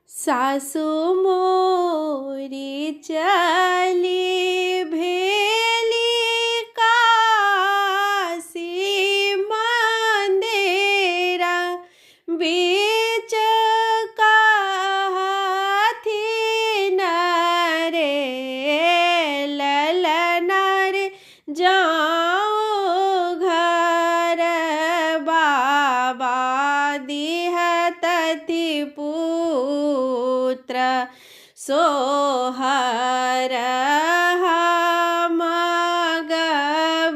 सासु मोरी चली भेली काशी मंदिरा बीच कहथिन रे ललना रे जाऊँ घर बाबा दिहतति पुत्र सोहर हम गवितहूँ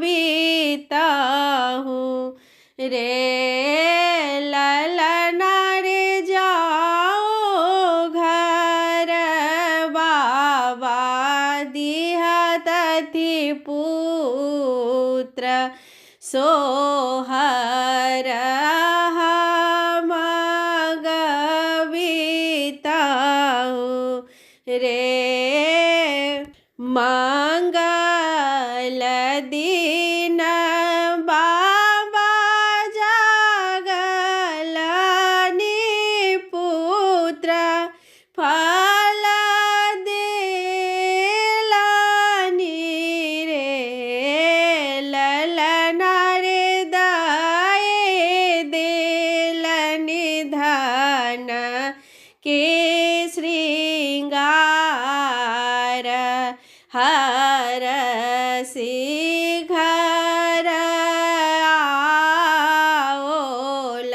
रे ललना रे जाओ घर बाबा दिहतति पुत्र सोहर हम गवितहूँ रे मंगल दिन बाबा जगलनि पुत्र फल देलनि रे ललना रे दाए देलनि धन के श्रृंगार हरसि घर आओल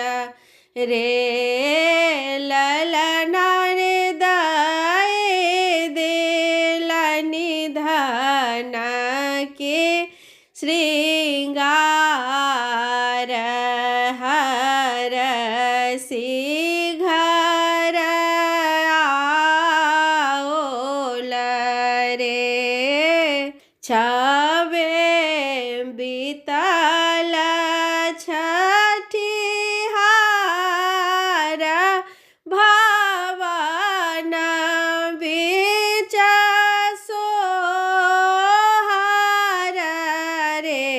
रे ललना रे दाए देलनि धन के श्रृंगार हरसि घर आओल रे छवे बीतल छठिहार भवन बीच सोहर रे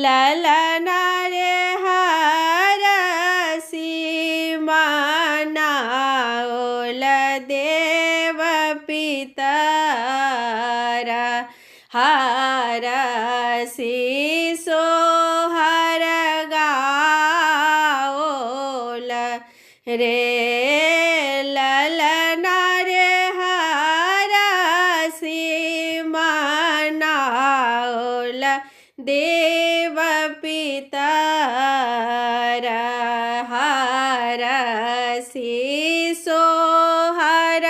ललना रे हरसि मनाओल देव पितर हरसि सोहर गाओल रे ललना रे हरसि मनाओल देव पितर हरसि सोहर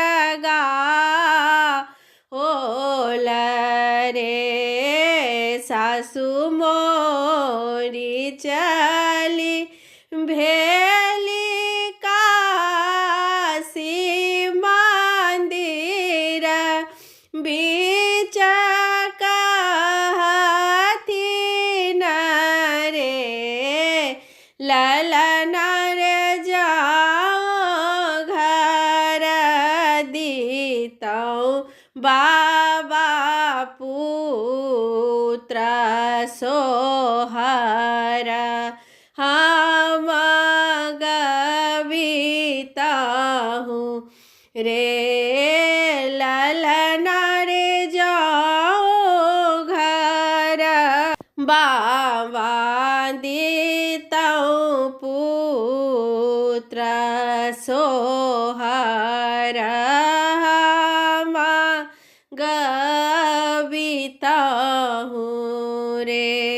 गाओल रे सासु मोरी चली भेली काशी मंदिर बीच कहथिन रे ललना रे जाऊँ घर दीतऊँ बाबा पुत्र सोहर हम गवितहूँ रे ललना रे जाऊँ घर बाबा दितऊँ पुत्र सोहर हम गवितहूँ रे।